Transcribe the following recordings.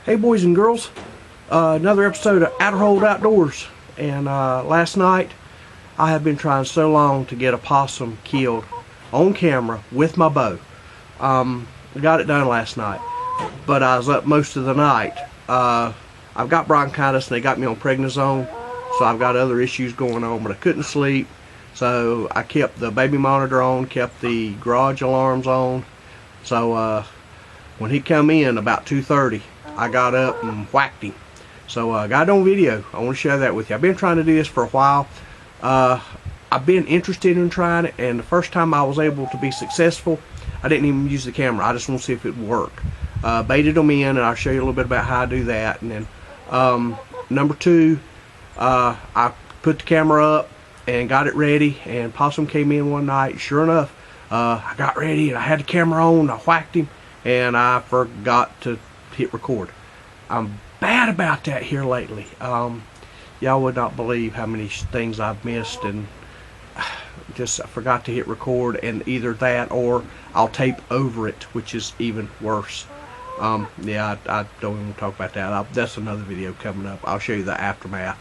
Hey boys and girls, another episode of Outerhold Outdoors. And last night I have been trying so long to get a possum killed on camera with my bow. I got it done last night, but I was up most of the night. I've got bronchitis and they got me on prednisone, so I've got other issues going on, but I couldn't sleep. So I kept the baby monitor on, kept the garage alarms on. So when he come in about 2:30, I got up and whacked him. So I got it on video. I want to share that with you. I've been trying to do this for a while. I've been interested in trying it, and the first time I was able to be successful, I didn't even use the camera. I just want to see if it would work. Baited them in, and I'll show you a little bit about how I do that. And then number two, I put the camera up and got it ready, and Possum came in one night. Sure enough, I got ready and I had the camera on. I whacked him, and I forgot to hit record. I'm bad about that here lately. Y'all would not believe how many things I've missed, and just I forgot to hit record, and either that or I'll tape over it, which is even worse. Yeah, I don't even talk about that. That's another video coming up. I'll show you the aftermath.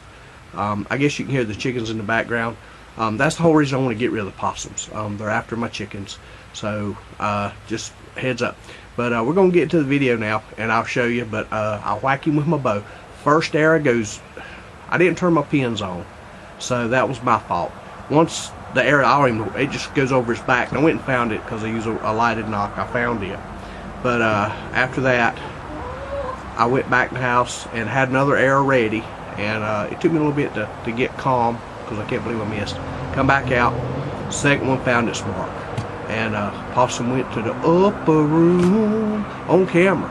I guess you can hear the chickens in the background. That's the whole reason I want to get rid of the possums. They're after my chickens, so just heads up. But we're going to get to the video now, and I'll show you. But I'll whack him with my bow. First arrow goes, I didn't turn my pins on, so that was my fault. Once the arrow, I don't even know, it just goes over his back. And I went and found it because I use a lighted knock. I found it. But after that, I went back in the house and had another arrow ready. And it took me a little bit to get calm because I can't believe I missed. Come back out, second one found its mark. And Possum went to the upper room on camera.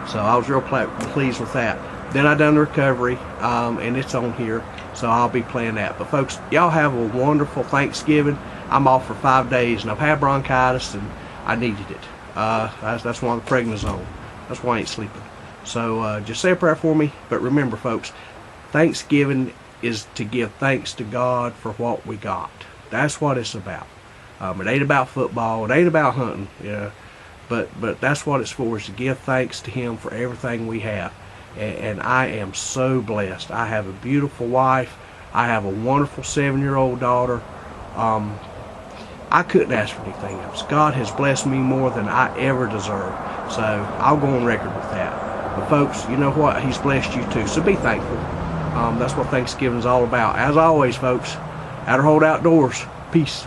So I was real pleased with that. Then I done the recovery, and it's on here, so I'll be playing that. But folks, y'all have a wonderful Thanksgiving. I'm off for 5 days, and I've had bronchitis, and I needed it. That's why the prednisone. That's why I ain't sleeping. So just say a prayer for me. But remember, folks, Thanksgiving is to give thanks to God for what we got. That's what it's about. It ain't about football. It ain't about hunting. Yeah, but that's what it's for, is to give thanks to Him for everything we have. And I am so blessed. I have a beautiful wife. I have a wonderful 7-year-old daughter. I couldn't ask for anything else. God has blessed me more than I ever deserved. So I'll go on record with that. But folks, you know what? He's blessed you too. So be thankful. That's what Thanksgiving is all about. As always, folks, Outerhold Outdoors. Peace.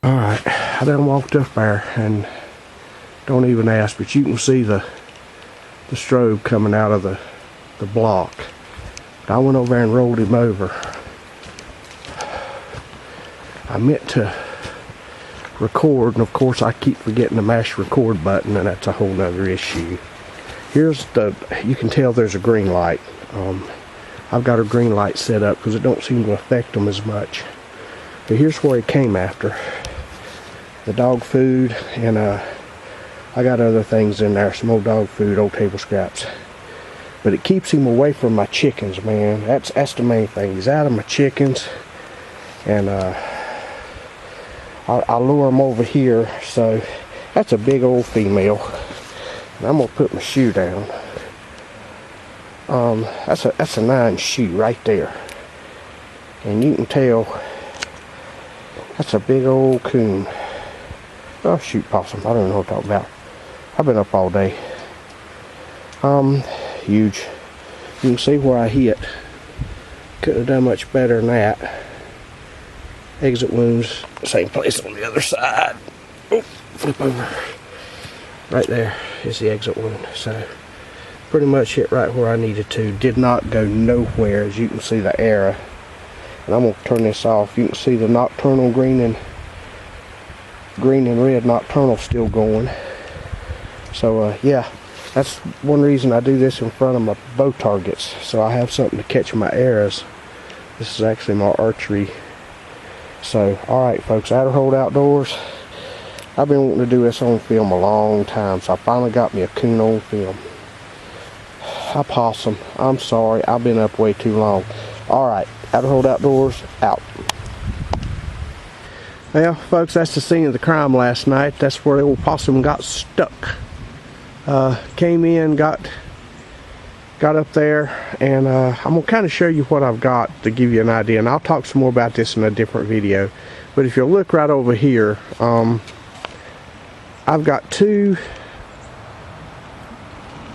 Alright, I done walked up there, and don't even ask, but you can see the strobe coming out of the block. But I went over there and rolled him over. I meant to record, and of course I keep forgetting to mash record button, and that's a whole nother issue. Here's you can tell there's a green light. I've got a green light set up because it don't seem to affect them as much. But here's where he came after. The dog food, and I got other things in there, some old dog food, old table scraps. But it keeps him away from my chickens, man. That's the main thing. He's out of my chickens, and I lure him over here. So that's a big old female. And I'm gonna put my shoe down. That's a 9 shoe right there, and you can tell that's a big old coon. Oh shoot, possum! I don't know what I'm talking about. I've been up all day. Huge. You can see where I hit. Couldn't have done much better than that. Exit wounds, same place on the other side. Oh, flip over. Right there is the exit wound. So pretty much hit right where I needed to. Did not go nowhere, as you can see the arrow. And I'm gonna turn this off. You can see the nocturnal green and red nocturnal still going. So yeah, that's one reason I do this in front of my bow targets, so I have something to catch my arrows. This is actually my archery. So alright folks, Adderhold Outdoors. I've been wanting to do this on film a long time, so I finally got me a coon on film. A possum. I'm sorry, I've been up way too long. Alright, Adderhold Outdoors, out. Well, folks, that's the scene of the crime last night. That's where the old possum got stuck. Came in, got up there, and I'm going to kind of show you what I've got to give you an idea. And I'll talk some more about this in a different video. But if you look right over here, I've got 2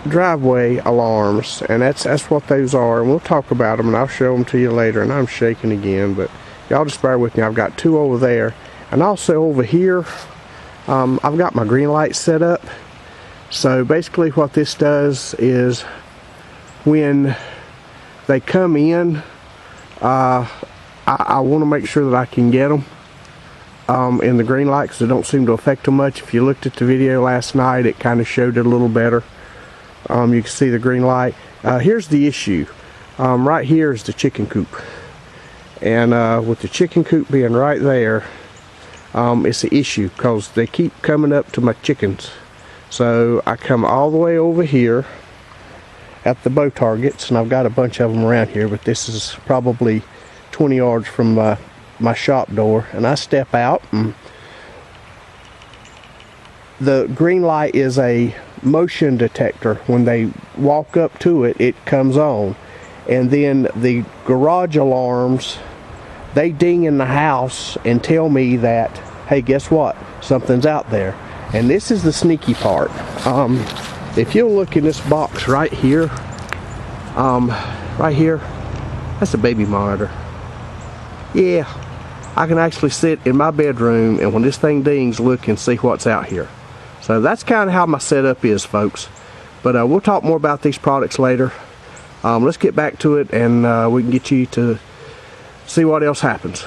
driveway alarms, and that's what those are, and we'll talk about them, and I'll show them to you later. And I'm shaking again, but y'all just bear with me. I've got 2 over there, and also over here I've got my green light set up. So basically what this does is when they come in, I want to make sure that I can get them in the green light, because it don't seem to affect them much. If you looked at the video last night, it kind of showed it a little better. You can see the green light. Here's the issue. Right here is the chicken coop, and with the chicken coop being right there, it's an issue because they keep coming up to my chickens. So I come all the way over here at the bow targets, and I've got a bunch of them around here, but this is probably 20 yards from my shop door, and I step out, and the green light is a motion detector. When they walk up to it, it comes on. And then the garage alarms, they ding in the house and tell me that, hey, guess what? Something's out there. And this is the sneaky part. If you'll look in this box right here, that's a baby monitor. Yeah, I can actually sit in my bedroom, and when this thing dings, look and see what's out here. So that's kind of how my setup is, folks. But we'll talk more about these products later. Let's get back to it, and we can get you to see what else happens.